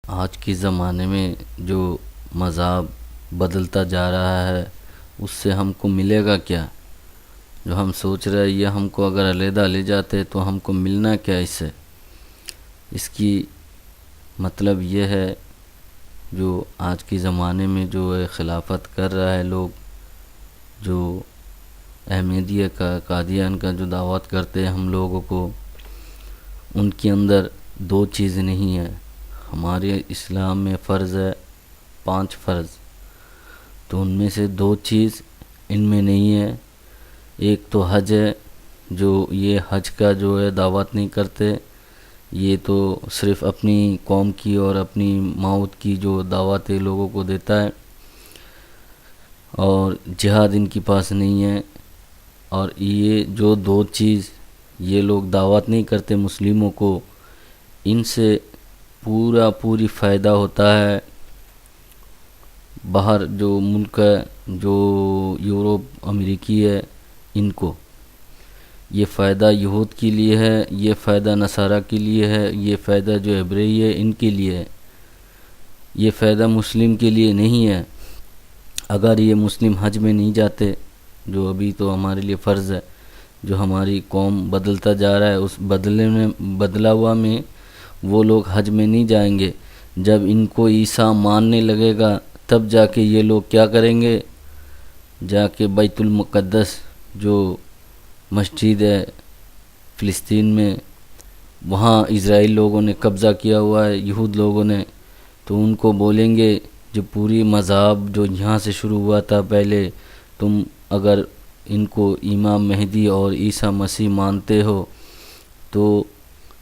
آج کے زمانے میں جو مذہب بدلتا جا رہا ہے اس سے ہم کو ملے گا کیا؟ جو ہم سوچ رہے ہیں یہ ہم کو اگر علیحدہ لے جاتے تو ہم کو ملنا کیا اس سے؟ اس کی مطلب یہ ہے جو آج کے زمانے میں جو خلافت کر رہا ہے لوگ، جو احمدیہ کا قادیان کا جو دعوت کرتے ہیں ہم لوگوں کو، ان کے اندر دو چیز نہیں ہے۔ ہمارے اسلام میں فرض ہے 5 فرض، تو ان میں سے 2 چیز ان میں نہیں ہے۔ ایک تو حج ہے، جو یہ حج کا جو ہے دعوت نہیں کرتے، یہ تو صرف اپنی قوم کی اور اپنی ماؤت کی جو دعوت لوگوں کو دیتا ہے، اور جہاد ان کے پاس نہیں ہے۔ اور یہ جو 2 چیز یہ لوگ دعوت نہیں کرتے مسلموں کو، ان سے پوری فائدہ ہوتا ہے باہر جو ملک ہے، جو یورپ امریکی ہے، ان کو یہ فائدہ یہود کے لیے ہے، یہ فائدہ نصارہ کے لیے ہے، یہ فائدہ جو عبری ہے ان کے لیے ہے، یہ فائدہ مسلم کے لیے نہیں ہے۔ اگر یہ مسلم حج میں نہیں جاتے، جو ابھی تو ہمارے لیے فرض ہے، جو ہماری قوم بدلتا جا رہا ہے اس بدلا ہوا میں وہ لوگ حج میں نہیں جائیں گے۔ جب ان کو عیسیٰ ماننے لگے گا تب جا کے یہ لوگ کیا کریں گے؟ جا کے بیت المقدس جو مسجد ہے فلسطین میں، وہاں اسرائیل لوگوں نے قبضہ کیا ہوا ہے، یہود لوگوں نے، تو ان کو بولیں گے جو پوری مذہب جو یہاں سے شروع ہوا تھا پہلے، تم اگر ان کو امام مہدی اور عیسیٰ مسیح مانتے ہو تو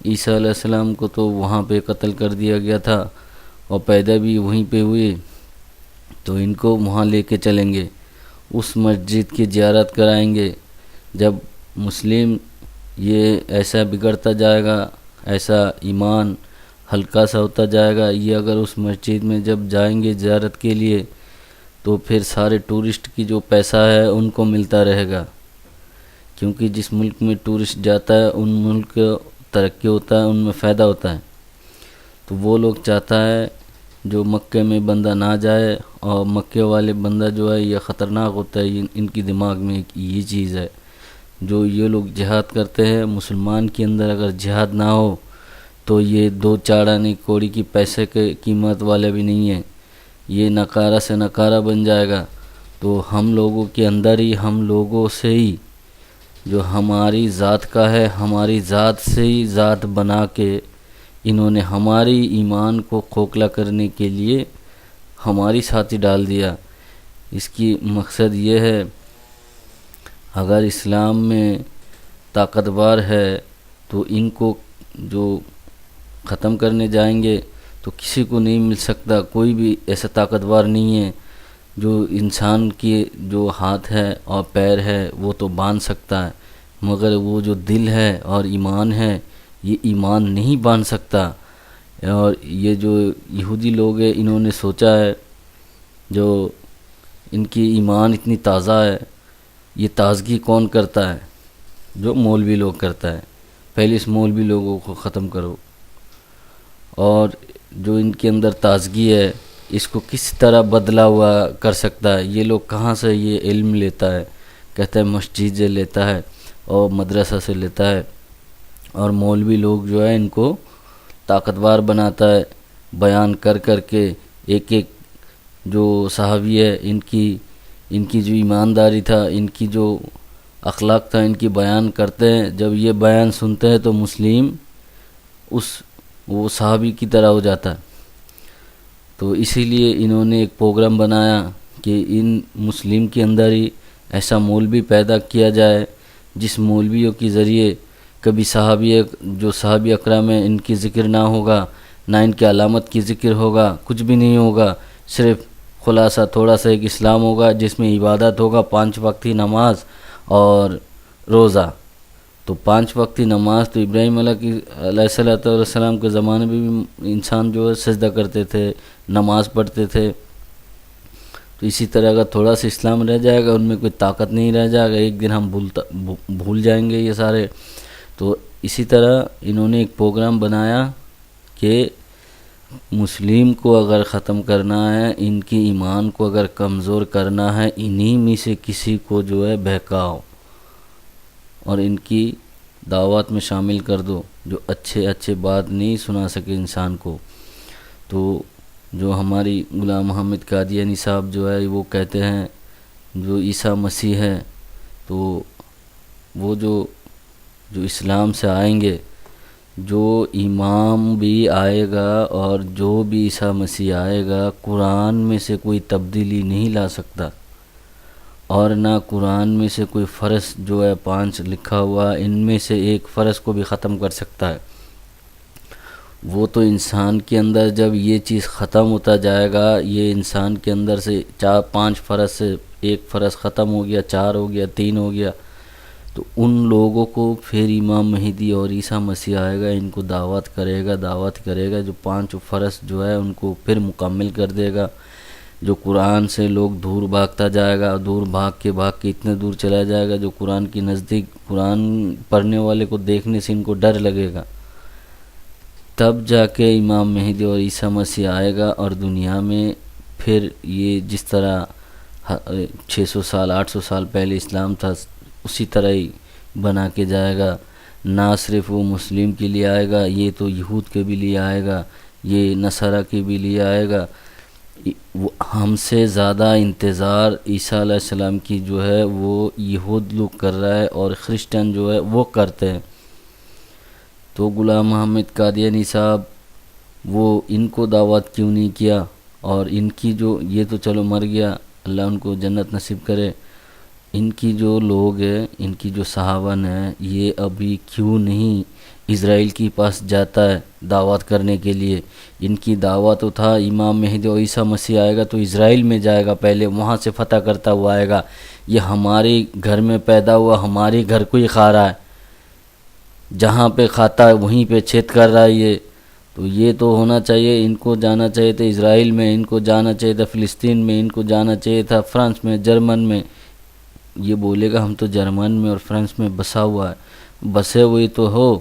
عیسیٰ علیہ السلام کو تو وہاں پہ قتل کر دیا گیا تھا اور پیدا بھی وہیں پہ ہوئے، تو ان کو وہاں لے کے چلیں گے، اس مسجد کی زیارت کرائیں گے۔ جب مسلم یہ ایسا بگڑتا جائے گا، ایسا ایمان ہلکا سا ہوتا جائے گا، یہ اگر اس مسجد میں جب جائیں گے زیارت کے لیے تو پھر سارے ٹورسٹ کی جو پیسہ ہے ان کو ملتا رہے گا، کیونکہ جس ملک میں ٹورسٹ جاتا ہے ان ملک ترقی ہوتا ہے، ان میں فائدہ ہوتا ہے۔ تو وہ لوگ چاہتا ہے جو مکے میں بندہ نہ جائے، اور مکے والے بندہ جو ہے یہ خطرناک ہوتا ہے، ان کی دماغ میں یہ چیز ہے۔ جو یہ لوگ جہاد کرتے ہیں، مسلمان کے اندر اگر جہاد نہ ہو تو یہ 2 چاڑانی کوڑی کی پیسے کے قیمت والے بھی نہیں ہیں، یہ نکارہ سے نکارہ بن جائے گا۔ تو ہم لوگوں کے اندر ہی، ہم لوگوں سے ہی جو ہماری ذات کا ہے، ہماری ذات سے ہی ذات بنا کے انہوں نے ہماری ایمان کو کھوکھلا کرنے کے لیے ہماری ساتھ ہی ڈال دیا۔ اس کی مقصد یہ ہے اگر اسلام میں طاقتور ہے تو ان کو جو ختم کرنے جائیں گے تو کسی کو نہیں مل سکتا، کوئی بھی ایسا طاقتور نہیں ہے جو انسان کے جو ہاتھ ہے اور پیر ہے وہ تو باندھ سکتا ہے، مگر وہ جو دل ہے اور ایمان ہے یہ ایمان نہیں باندھ سکتا۔ اور یہ جو یہودی لوگ ہیں انہوں نے سوچا ہے جو ان کی ایمان اتنی تازہ ہے، یہ تازگی کون کرتا ہے؟ جو مولوی لوگ کرتا ہے۔ پہلے اس مولوی لوگوں کو ختم کرو، اور جو ان کے اندر تازگی ہے اس کو کس طرح بدلا ہوا کر سکتا ہے؟ یہ لوگ کہاں سے یہ علم لیتا ہے؟ کہتا ہے مسجد سے لیتا ہے اور مدرسہ سے لیتا ہے، اور مولوی لوگ جو ہے ان کو طاقتور بناتا ہے، بیان کر کر کے ایک ایک جو صحابی ہے ان کی جو ایمانداری تھا، ان کی جو اخلاق تھا، ان کی بیان کرتے ہیں۔ جب یہ بیان سنتے ہیں تو مسلم وہ صحابی کی طرح ہو جاتا ہے۔ تو اسی لیے انہوں نے ایک پروگرام بنایا کہ ان مسلم کے اندر ہی ایسا مولوی پیدا کیا جائے جس مولویوں کے ذریعے کبھی صحابی اکرام میں ان کی ذکر نہ ہوگا، نہ ان کی علامت کی ذکر ہوگا، کچھ بھی نہیں ہوگا، صرف خلاصہ تھوڑا سا ایک اسلام ہوگا جس میں عبادت ہوگا، 5 وقتی نماز اور روزہ۔ تو 5 وقتی نماز تو ابراہیم علیہ السلام کے زمانے میں بھی انسان جو ہے سجدہ کرتے تھے، نماز پڑھتے تھے۔ تو اسی طرح اگر تھوڑا سا اسلام رہ جائے گا، ان میں کوئی طاقت نہیں رہ جائے گا، ایک دن ہم بھول جائیں گے یہ سارے۔ تو اسی طرح انہوں نے ایک پروگرام بنایا کہ مسلم کو اگر ختم کرنا ہے، ان کی ایمان کو اگر کمزور کرنا ہے، انہی میں سے کسی کو جو ہے بہکاؤ اور ان کی دعوت میں شامل کر دو، جو اچھے بات نہیں سنا سکے انسان کو۔ تو جو ہماری غلام محمد قادیانی صاحب جو ہے وہ کہتے ہیں جو عیسیٰ مسیح ہے، تو وہ جو اسلام سے آئیں گے، جو امام بھی آئے گا اور جو بھی عیسیٰ مسیح آئے گا، قرآن میں سے کوئی تبدیلی نہیں لا سکتا، اور نہ قرآن میں سے کوئی فرض جو ہے 5 لکھا ہوا ان میں سے ایک فرض کو بھی ختم کر سکتا ہے۔ وہ تو انسان کے اندر جب یہ چیز ختم ہوتا جائے گا، یہ انسان کے اندر سے 5 فرض سے ایک فرض ختم ہو گیا، 4 ہو گیا، 3 ہو گیا، تو ان لوگوں کو پھر امام مہدی اور عیسیٰ مسیح آئے گا، ان کو دعوت کرے گا جو 5 فرض جو ہے ان کو پھر مکمل کر دے گا۔ جو قرآن سے لوگ دور بھاگتا جائے گا، دور بھاگ کے اتنے دور چلا جائے گا، جو قرآن کی نزدیک، قرآن پڑھنے والے کو دیکھنے سے ان کو ڈر لگے گا، تب جا کے امام مہدی اور عیسیٰ مسیح آئے گا، اور دنیا میں پھر یہ جس طرح 600 سال 800 سال پہلے اسلام تھا اسی طرح ہی بنا کے جائے گا۔ نہ صرف وہ مسلم کے لیے آئے گا، یہ تو یہود کے بھی لیے آئے گا، یہ نصارہ کے بھی لیے آئے گا۔ ہم سے زیادہ انتظار عیسیٰ علیہ السلام کی جو ہے وہ یہود لوگ کر رہا ہے اور کرسچن جو ہے وہ کرتے ہیں۔ تو غلام محمد قادیانی صاحب وہ ان کو دعوت کیوں نہیں کیا، اور ان کی جو یہ تو چلو مر گیا، اللہ ان کو جنت نصیب کرے، ان کی جو لوگ ہیں، ان کی جو صحابہ ہیں، یہ ابھی کیوں نہیں اسرائیل کے پاس جاتا ہے دعوت کرنے کے لیے؟ ان کی دعوت تو تھا امام مہدی اور عیسیٰ مسیح آئے گا تو اسرائیل میں جائے گا، پہلے وہاں سے فتح کرتا ہوا آئے گا، یہ ہمارے گھر میں پیدا ہوا، ہمارے گھر کو ہی کھا رہا ہے، جہاں پہ کھاتا ہے وہیں پہ چھید کر رہا ہے یہ تو ہونا چاہیے، ان کو جانا چاہیے تھا اسرائیل میں، ان کو جانا چاہیے تھا فلسطین میں، ان کو جانا چاہیے تھا فرانس میں، جرمن میں۔ یہ بولے گا ہم تو جرمن میں اور فرانس میں بسا ہوا ہے، بسے ہوئی تو ہو،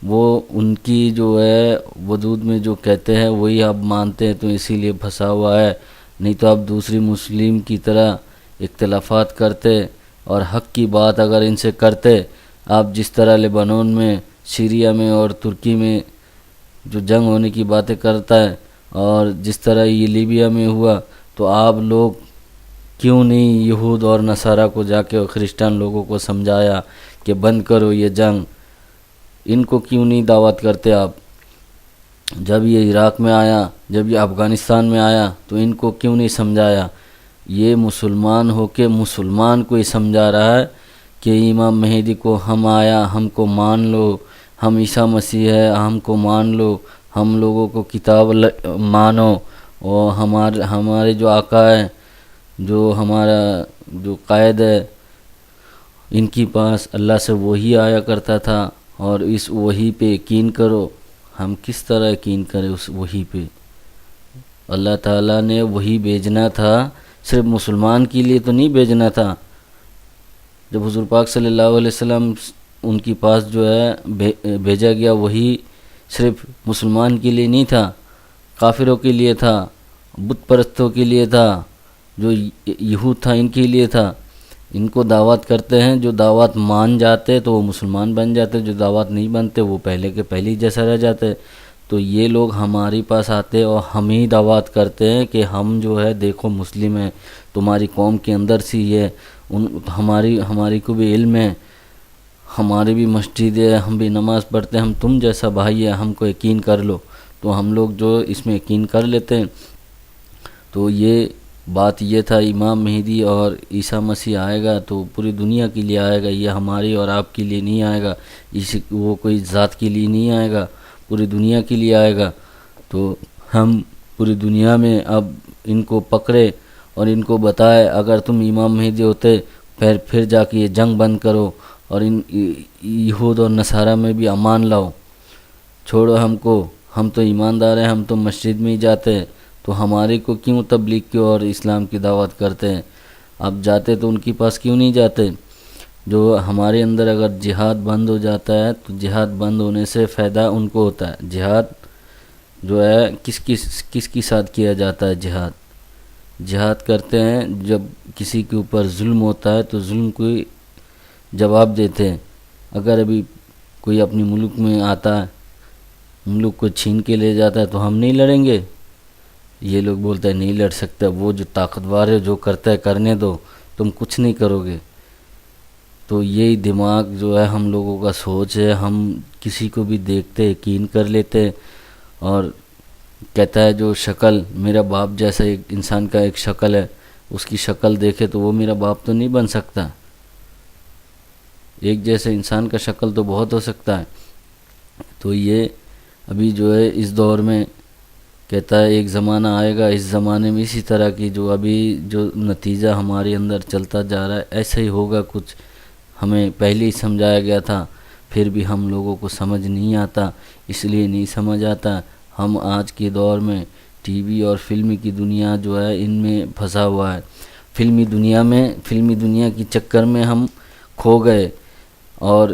وہ ان کی جو ہے وجود میں جو کہتے ہیں وہی آپ مانتے ہیں تو اسی لیے پھنسا ہوا ہے، نہیں تو آپ دوسری مسلم کی طرح اختلافات کرتے اور حق کی بات اگر ان سے کرتے، آپ جس طرح لبنان میں، سیریا میں اور ترکی میں جو جنگ ہونے کی باتیں کرتا ہے، اور جس طرح یہ لیبیا میں ہوا، تو آپ لوگ کیوں نہیں یہود اور نصارہ کو جا کے کرسچن لوگوں کو سمجھایا کہ بند کرو یہ جنگ؟ ان کو کیوں نہیں دعوت کرتے آپ؟ جب یہ عراق میں آیا، جب یہ افغانستان میں آیا تو ان کو کیوں نہیں سمجھایا؟ یہ مسلمان ہو کے مسلمان کو ہی سمجھا رہا ہے کہ امام مہدی کو ہم آیا، ہم کو مان لو، ہم عیسیٰ مسیح ہے، ہم کو مان لو، ہم لوگوں کو کتاب مانو، اور ہمارے جو آقا ہے، جو ہمارا جو قائد ہے، ان کی پاس اللہ سے وحی آیا کرتا تھا، اور اس وحی پہ یقین کرو۔ ہم کس طرح یقین کریں اس وحی پہ؟ اللہ تعالیٰ نے وحی بھیجنا تھا، صرف مسلمان کے لیے تو نہیں بھیجنا تھا۔ جب حضور پاک صلی اللہ علیہ وسلم ان کے پاس جو ہے بھیجا گیا، وحی صرف مسلمان کے لیے نہیں تھا، کافروں کے لیے تھا، بت پرستوں کے لیے تھا، جو یہود تھا ان کے لیے تھا۔ ان کو دعوت کرتے ہیں، جو دعوت مان جاتے تو وہ مسلمان بن جاتے، جو دعوت نہیں بنتے وہ پہلے کے پہلے ہی جیسا رہ جاتے۔ تو یہ لوگ ہمارے پاس آتے اور ہم ہی دعوت کرتے ہیں کہ ہم جو ہے دیکھو مسلم ہیں، تمہاری قوم کے اندر سے یہ ہماری کو بھی علم ہے، ہماری بھی مسجد ہے، ہم بھی نماز پڑھتے ہیں، ہم تم جیسا بھائی ہے، ہم کو یقین کر لو۔ تو ہم لوگ جو اس میں یقین کر لیتے ہیں۔ تو یہ بات یہ تھا، امام مہدی اور عیسیٰ مسیح آئے گا تو پوری دنیا کے لیے آئے گا، یہ ہماری اور آپ کے لیے نہیں آئے گا، وہ کوئی ذات کے لیے نہیں آئے گا، پوری دنیا کے لیے آئے گا۔ تو ہم پوری دنیا میں اب ان کو پکڑے اور ان کو بتائے اگر تم امام مہدی ہوتے پھر جا کے یہ جنگ بند کرو اور ان یہود اور نصارہ میں بھی امان لاؤ، چھوڑو ہم کو، ہم تو ایماندار ہیں، ہم تو مسجد میں ہی جاتے ہیں، تو ہمارے کو کیوں تبلیغ کی اور اسلام کی دعوت کرتے ہیں؟ اب جاتے تو ان کے پاس کیوں نہیں جاتے؟ جو ہمارے اندر اگر جہاد بند ہو جاتا ہے تو جہاد بند ہونے سے فائدہ ان کو ہوتا ہے، جہاد جو ہے کس کی ساتھ کیا جاتا ہے جہاد کرتے ہیں جب کسی کے اوپر ظلم ہوتا ہے تو ظلم کو جواب دیتے ہیں. اگر ابھی کوئی اپنے ملک میں آتا ہے ملک کو چھین کے لے جاتا ہے تو ہم نہیں لڑیں گے. یہ لوگ بولتے ہیں نہیں لڑ سکتا, وہ جو طاقتور ہے جو کرتا ہے کرنے دو, تم کچھ نہیں کرو گے. تو یہی دماغ جو ہے ہم لوگوں کا سوچ ہے, ہم کسی کو بھی دیکھتے یقین کر لیتے. اور کہتا ہے جو شکل میرا باپ جیسا ایک انسان کا ایک شکل ہے, اس کی شکل دیکھے تو وہ میرا باپ تو نہیں بن سکتا. ایک جیسے انسان کا شکل تو بہت ہو سکتا ہے. تو یہ ابھی جو ہے اس دور میں کہتا ہے ایک زمانہ آئے گا, اس زمانے میں اسی طرح کی جو ابھی جو نتیجہ ہمارے اندر چلتا جا رہا ہے ایسا ہی ہوگا. کچھ ہمیں پہلے ہی سمجھایا گیا تھا, پھر بھی ہم لوگوں کو سمجھ نہیں آتا. اس لیے نہیں سمجھ آتا, ہم آج کے دور میں ٹی وی اور فلم کی دنیا جو ہے ان میں پھنسا ہوا ہے. فلمی دنیا کی چکر میں ہم کھو گئے. اور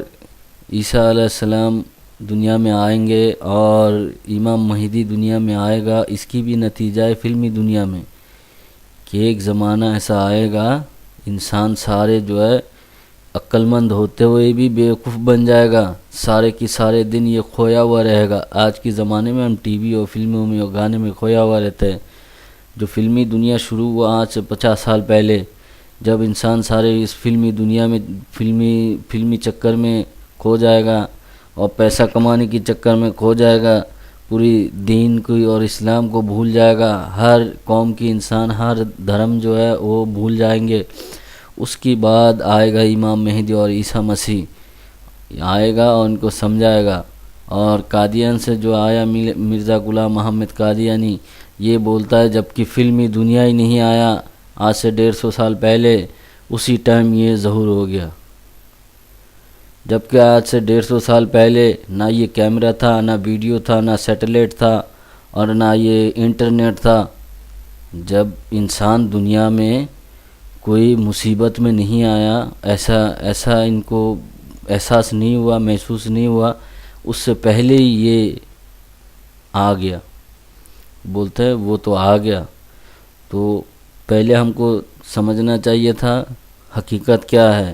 عیسیٰ علیہ السلام دنیا میں آئیں گے اور امام مہدی دنیا میں آئے گا, اس کی بھی نتیجہ ہے فلمی دنیا میں کہ ایک زمانہ ایسا آئے گا انسان سارے جو ہے عقل مند ہوتے ہوئے بھی بیوقوف بن جائے گا. سارے کی سارے دن یہ کھویا ہوا رہے گا. آج کے زمانے میں ہم ٹی وی اور فلموں میں اور گانے میں کھویا ہوا رہتے ہیں. جو فلمی دنیا شروع ہوا آج سے 50 سال پہلے, جب انسان سارے اس فلمی دنیا میں فلمی چکر میں کھو جائے گا اور پیسہ کمانے کی چکر میں کھو جائے گا, پوری دین کو اور اسلام کو بھول جائے گا. ہر قوم کی انسان ہر دھرم جو ہے وہ بھول جائیں گے. اس کے بعد آئے گا امام مہدی اور عیسیٰ مسیح آئے گا اور ان کو سمجھائے گا. اور قادیان سے جو آیا مرزا غلام محمد قادیانی, یہ بولتا ہے جب کہ فلمی دنیا ہی نہیں آیا آج سے 150 سال پہلے, اسی ٹائم یہ ظہور ہو گیا. جبکہ آج سے 150 سال پہلے نہ یہ کیمرہ تھا, نہ ویڈیو تھا, نہ سیٹلائٹ تھا, اور نہ یہ انٹرنیٹ تھا. جب انسان دنیا میں کوئی مصیبت میں نہیں آیا, ایسا ان کو احساس نہیں ہوا, محسوس نہیں ہوا, اس سے پہلے ہی یہ آ گیا. بولتے ہیں وہ تو آ گیا. تو پہلے ہم کو سمجھنا چاہیے تھا حقیقت کیا ہے.